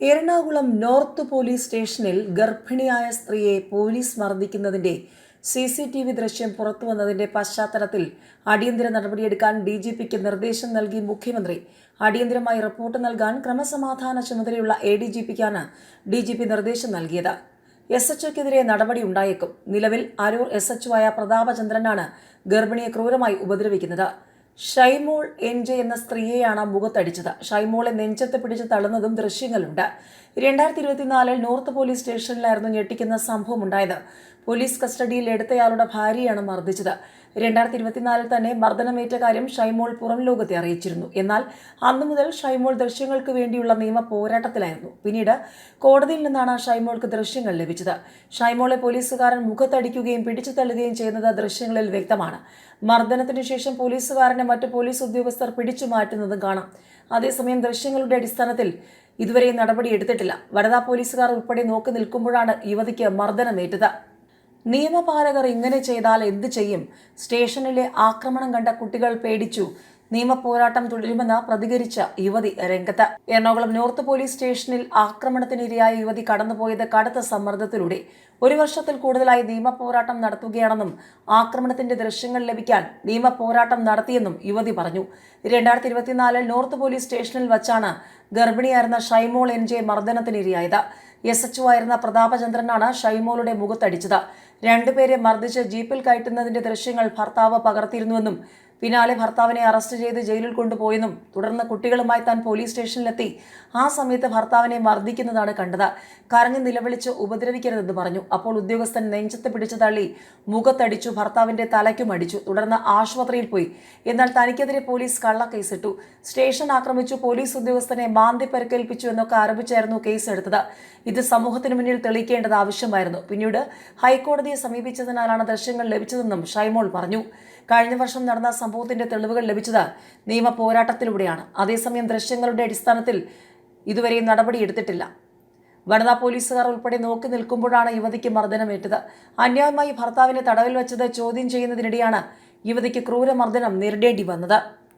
Ernakulam north police സ്റ്റേഷനിൽ ഗർഭിണിയായ സ്ത്രീയെ പോലീസ് മർദ്ദിക്കുന്നതിന്റെ CCTV ദൃശ്യം പുറത്തുവന്നതിന്റെ പശ്ചാത്തലത്തിൽ അടിയന്തര നടപടിയെടുക്കാൻ DGPക്ക് നിർദ്ദേശം നൽകി മുഖ്യമന്ത്രി. അടിയന്തരമായി റിപ്പോർട്ട് നൽകാൻ ക്രമസമാധാന ചുമതലയുള്ള ADGPക്കാണ് DGP നിർദ്ദേശം നൽകിയത്. SHOക്കെതിരെ നടപടി ഉണ്ടായേക്കും. നിലവിൽ അരൂർ SHO ആയ പ്രതാപചന്ദ്രനാണ് ഗർഭിണിയെ ക്രൂരമായി ഉപദ്രവിക്കുന്നത്. ഷൈമോൾ NJ എന്ന സ്ത്രീയെയാണ് മുഖത്തടിച്ചത്. ഷൈമോളെ നെഞ്ചത്ത് പിടിച്ച് തള്ളുന്നതും ദൃശ്യങ്ങളുണ്ട്. 2024 നോർത്ത് പോലീസ് സ്റ്റേഷനിലായിരുന്നു ഞെട്ടിക്കുന്ന സംഭവം ഉണ്ടായത്. പോലീസ് കസ്റ്റഡിയിൽ എടുത്തയാളുടെ ഭാര്യയാണ് മർദ്ദിച്ചത്. 2024 തന്നെ മർദ്ദനമേറ്റ കാര്യം ഷൈമോൾ പുറം ലോകത്തെ അറിയിച്ചിരുന്നു. എന്നാൽ അന്നു മുതൽ ഷൈമോൾ ദൃശ്യങ്ങൾക്ക് വേണ്ടിയുള്ള നിയമ പോരാട്ടത്തിലായിരുന്നു. പിന്നീട് കോടതിയിൽ നിന്നാണ് ഷൈമോൾക്ക് ദൃശ്യങ്ങൾ ലഭിച്ചത്. ഷൈമോളെ പോലീസുകാരൻ മുഖത്തടിക്കുകയും പിടിച്ചു തള്ളുകയും ചെയ്യുന്നത് ദൃശ്യങ്ങളിൽ വ്യക്തമാണ്. മർദ്ദനത്തിനു ശേഷം പോലീസുകാരനെ മറ്റു പോലീസ് ഉദ്യോഗസ്ഥർ പിടിച്ചു മാറ്റുന്നതും കാണാം. അതേസമയം ദൃശ്യങ്ങളുടെ അടിസ്ഥാനത്തിൽ ഇതുവരെ നടപടിയെടുത്തിട്ടില്ല. വനിതാ പോലീസുകാർ ഉൾപ്പെടെ നോക്കി നിൽക്കുമ്പോഴാണ് യുവതിക്ക് മർദ്ദനമേറ്റത്. നിയമപാലകർ ഇങ്ങനെ ചെയ്താൽ എന്ത് ചെയ്യും? സ്റ്റേഷനിലെ ആക്രമണം കണ്ട കുട്ടികൾ പേടിച്ചു. നിയമപോരാട്ടം തുടരുമെന്ന് പ്രതികരിച്ച യുവതി രംഗത്ത്. എറണാകുളം നോർത്ത് പോലീസ് സ്റ്റേഷനിൽ ആക്രമണത്തിനിരയായ യുവതി കടന്നുപോയത് കടുത്ത സമ്മർദ്ദത്തിലൂടെ. 1 വർഷത്തിൽ കൂടുതലായി നിയമപോരാട്ടം നടത്തുകയാണെന്നും ആക്രമണത്തിന്റെ ദൃശ്യങ്ങൾ ലഭിക്കാൻ നിയമപോരാട്ടം നടത്തിയെന്നും യുവതി പറഞ്ഞു. 2024 നോർത്ത് പോലീസ് സ്റ്റേഷനിൽ വച്ചാണ് ഗർഭിണിയായിരുന്ന ഷൈമോൾ NJ മർദ്ദനത്തിനിരയായത്. SHO ആയിരുന്ന പ്രതാപചന്ദ്രനാണ് ഷൈമോളുടെ മുഖത്തടിച്ചത്. 2 പേരെ മർദ്ദിച്ച് ജീപ്പിൽ കയറ്റുന്നതിന്റെ ദൃശ്യങ്ങൾ ഭർത്താവ് പകർത്തിയിരുന്നുവെന്നും പിന്നാലെ ഭർത്താവിനെ അറസ്റ്റ് ചെയ്ത് ജയിലിൽ കൊണ്ടുപോയെന്നും തുടർന്ന് കുട്ടികളുമായി താൻ പോലീസ് സ്റ്റേഷനിലെത്തി ആ സമയത്ത് ഭർത്താവിനെ മർദ്ദിക്കുന്നതാണ് കണ്ടത്. കരഞ്ഞു നിലവിളിച്ച് ഉപദ്രവിക്കരുതെന്ന് പറഞ്ഞു. അപ്പോൾ ഉദ്യോഗസ്ഥൻ നെഞ്ചത്ത് പിടിച്ചു തള്ളി മുഖത്തടിച്ചു. ഭർത്താവിന്റെ തലയ്ക്കും അടിച്ചു. തുടർന്ന് ആശുപത്രിയിൽ പോയി. എന്നാൽ തനിക്കെതിരെ പോലീസ് കള്ളക്കേസിട്ടു. സ്റ്റേഷൻ ആക്രമിച്ചു, പോലീസ് ഉദ്യോഗസ്ഥനെ മാന്തി പരിക്കേൽപ്പിച്ചു എന്നൊക്കെ ആരോപിച്ചായിരുന്നു കേസെടുത്തത്. ഇത് സമൂഹത്തിന് മുന്നിൽ തെളിയിക്കേണ്ടത് ആവശ്യമായിരുന്നു. പിന്നീട് ഹൈക്കോടതിയെ സമീപിച്ചതിനാലാണ് ദൃശ്യങ്ങൾ ലഭിച്ചതെന്നും ഷൈമോൾ പറഞ്ഞു. കഴിഞ്ഞ വർഷം നടന്ന സംഭവത്തിന്റെ തെളിവുകൾ ലഭിച്ചത് നിയമ പോരാട്ടത്തിലൂടെയാണ്. അതേസമയം ദൃശ്യങ്ങളുടെ അടിസ്ഥാനത്തിൽ ഇതുവരെ നടപടിയെടുത്തിട്ടില്ല. വനിതാ പോലീസുകാർ ഉൾപ്പെടെ നോക്കി നിൽക്കുമ്പോഴാണ് യുവതിക്ക് മർദ്ദനമേറ്റത്. അന്യായമായി ഭർത്താവിനെ തടവിൽ വെച്ചത് ചോദ്യം ചെയ്യുന്നതിനിടെയാണ് യുവതിക്ക് ക്രൂരമർദ്ദനം നേരിടേണ്ടി വന്നത്.